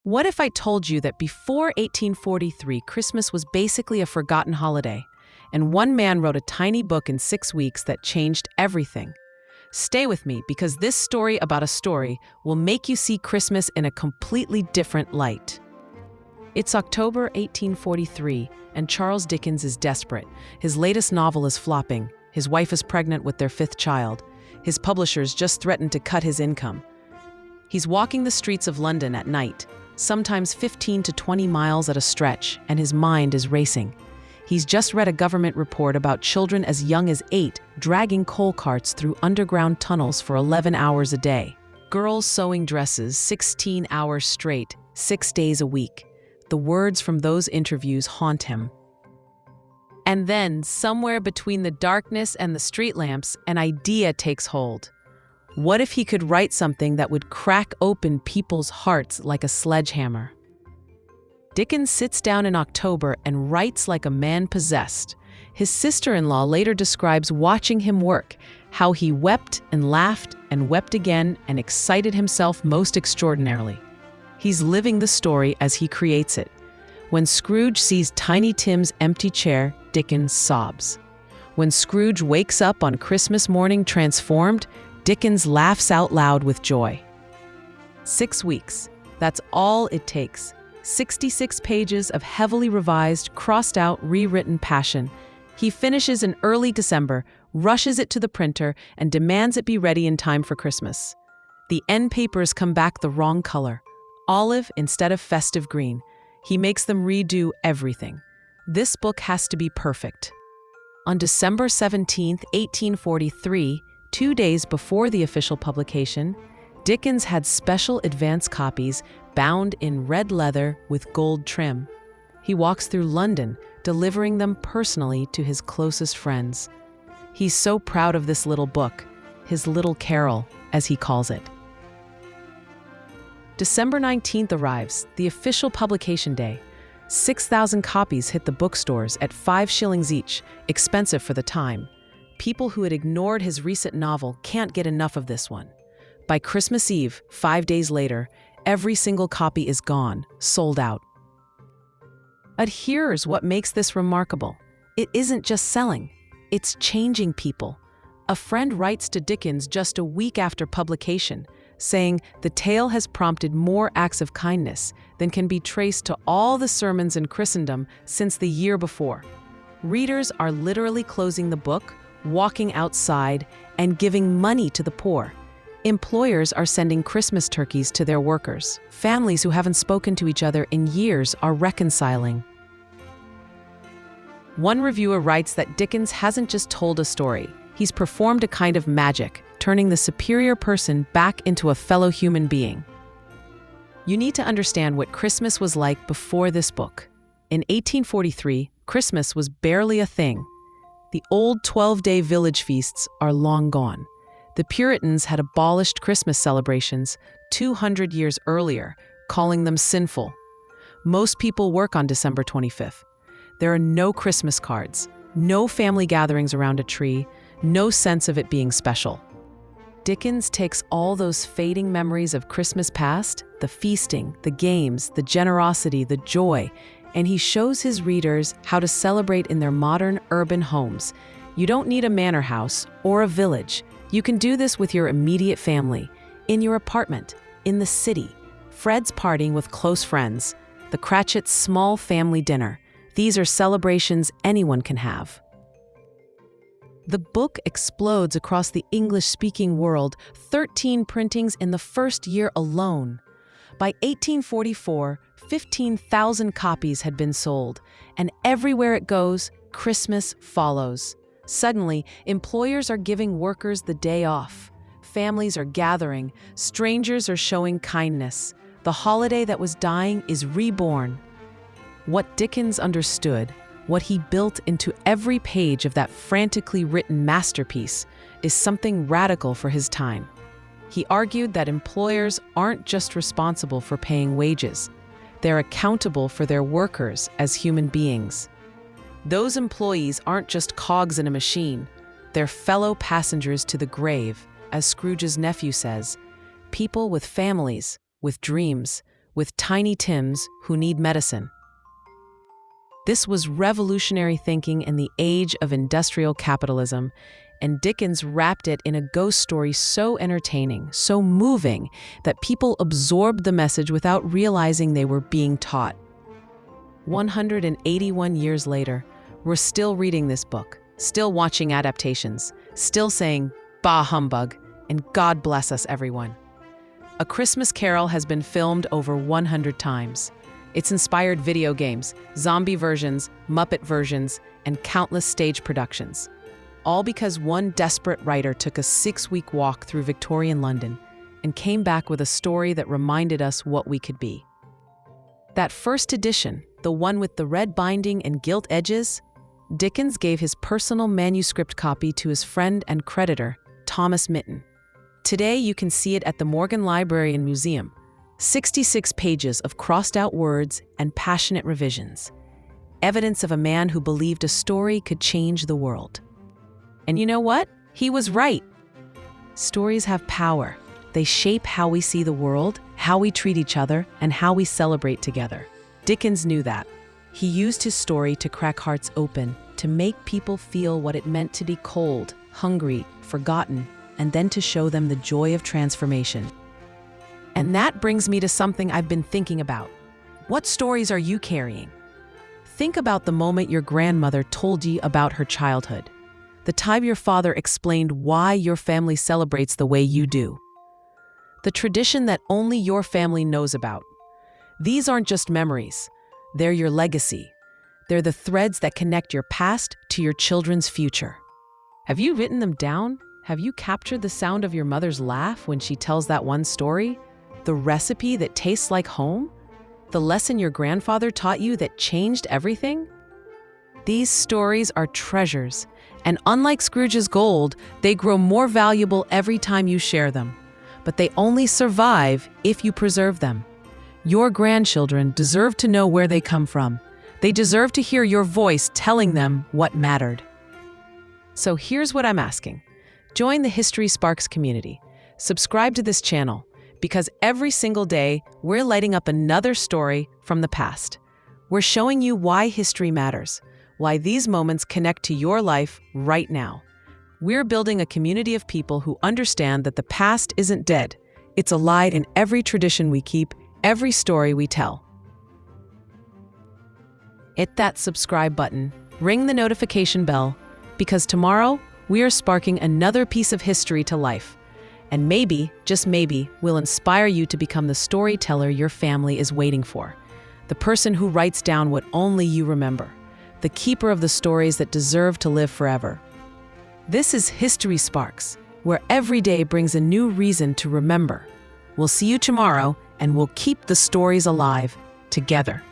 What if I told you that before 1843, Christmas was basically a forgotten holiday, and one man wrote a tiny book in 6 weeks that changed everything? Stay with me, because this story about a story will make you see Christmas in a completely different light. It's October 1843, and Charles Dickens is desperate. His latest novel is flopping. His wife is pregnant with their 5th child. His publishers just threatened to cut his income. He's walking the streets of London at night, sometimes 15 to 20 miles at a stretch, and his mind is racing. He's just read a government report about children as young as 8 dragging coal carts through underground tunnels for 11 hours a day. Girls sewing dresses 16 hours straight, 6 days a week. The words from those interviews haunt him. And then, somewhere between the darkness and the street lamps, an idea takes hold. What if he could write something that would crack open people's hearts like a sledgehammer? Dickens sits down in October and writes like a man possessed. His sister-in-law later describes watching him work, how he wept and laughed and wept again and excited himself most extraordinarily. He's living the story as he creates it. When Scrooge sees Tiny Tim's empty chair, Dickens sobs. When Scrooge wakes up on Christmas morning transformed, Dickens laughs out loud with joy. 6 weeks. That's all it takes. 66 pages of heavily revised, crossed-out, rewritten passion. He finishes in early December, rushes it to the printer, and demands it be ready in time for Christmas. The end papers come back the wrong color, olive instead of festive green. He makes them redo everything. This book has to be perfect. On December 17, 1843, 2 days before the official publication, Dickens had special advance copies bound in red leather with gold trim. He walks through London, delivering them personally to his closest friends. He's so proud of this little book, his little carol, as he calls it. December 19th arrives, the official publication day. 6,000 copies hit the bookstores at 5 shillings each, expensive for the time. People who had ignored his recent novel can't get enough of this one. By Christmas Eve, 5 days later, every single copy is gone, sold out. But here's what makes this remarkable. It isn't just selling, it's changing people. A friend writes to Dickens just a week after publication, saying the tale has prompted more acts of kindness than can be traced to all the sermons in Christendom since the year before. Readers are literally closing the book, walking outside, and giving money to the poor. Employers are sending Christmas turkeys to their workers. Families who haven't spoken to each other in years are reconciling. One reviewer writes that Dickens hasn't just told a story, he's performed a kind of magic, turning the superior person back into a fellow human being. You need to understand what Christmas was like before this book. In 1843, Christmas was barely a thing. The old 12-day village feasts are long gone. The Puritans had abolished Christmas celebrations 200 years earlier, calling them sinful. Most people work on December 25th. There are no Christmas cards, no family gatherings around a tree, no sense of it being special. Dickens takes all those fading memories of Christmas past, the feasting, the games, the generosity, the joy, and he shows his readers how to celebrate in their modern urban homes. You don't need a manor house or a village. You can do this with your immediate family, in your apartment, in the city. Fred's partying with close friends, the Cratchits' small family dinner. These are celebrations anyone can have. The book explodes across the English-speaking world, 13 printings in the first year alone. By 1844, 15,000 copies had been sold, and everywhere it goes, Christmas follows. Suddenly, employers are giving workers the day off. Families are gathering. Strangers are showing kindness. The holiday that was dying is reborn. What Dickens understood, what he built into every page of that frantically written masterpiece, is something radical for his time. He argued that employers aren't just responsible for paying wages. They're accountable for their workers as human beings. Those employees aren't just cogs in a machine. They're fellow passengers to the grave, as Scrooge's nephew says, people with families, with dreams, with Tiny Tims who need medicine. This was revolutionary thinking in the age of industrial capitalism, and Dickens wrapped it in a ghost story so entertaining, so moving, that people absorbed the message without realizing they were being taught. 181 years later, we're still reading this book, still watching adaptations, still saying, "Bah humbug," and God bless us, everyone. A Christmas Carol has been filmed over 100 times. It's inspired video games, zombie versions, Muppet versions, and countless stage productions. All because one desperate writer took a 6-week walk through Victorian London and came back with a story that reminded us what we could be. That first edition, the one with the red binding and gilt edges, Dickens gave his personal manuscript copy to his friend and creditor, Thomas Mitton. Today you can see it at the Morgan Library and Museum. 66 pages of crossed-out words and passionate revisions. Evidence of a man who believed a story could change the world. And you know what? He was right. Stories have power. They shape how we see the world, how we treat each other, and how we celebrate together. Dickens knew that. He used his story to crack hearts open, to make people feel what it meant to be cold, hungry, forgotten, and then to show them the joy of transformation. And that brings me to something I've been thinking about. What stories are you carrying? Think about the moment your grandmother told you about her childhood. The time your father explained why your family celebrates the way you do. The tradition that only your family knows about. These aren't just memories. They're your legacy. They're the threads that connect your past to your children's future. Have you written them down? Have you captured the sound of your mother's laugh when she tells that one story? The recipe that tastes like home? The lesson your grandfather taught you that changed everything? These stories are treasures, and unlike Scrooge's gold, they grow more valuable every time you share them. But they only survive if you preserve them. Your grandchildren deserve to know where they come from. They deserve to hear your voice telling them what mattered. So here's what I'm asking. Join the History Sparks community. Subscribe to this channel, because every single day, we're lighting up another story from the past. We're showing you why history matters, why these moments connect to your life right now. We're building a community of people who understand that the past isn't dead. It's alive in every tradition we keep, every story we tell. Hit that subscribe button, ring the notification bell, because tomorrow, we are sparking another piece of history to life. And maybe, just maybe, we'll inspire you to become the storyteller your family is waiting for. The person who writes down what only you remember. The keeper of the stories that deserve to live forever. This is History Sparks, where every day brings a new reason to remember. We'll see you tomorrow, and we'll keep the stories alive together.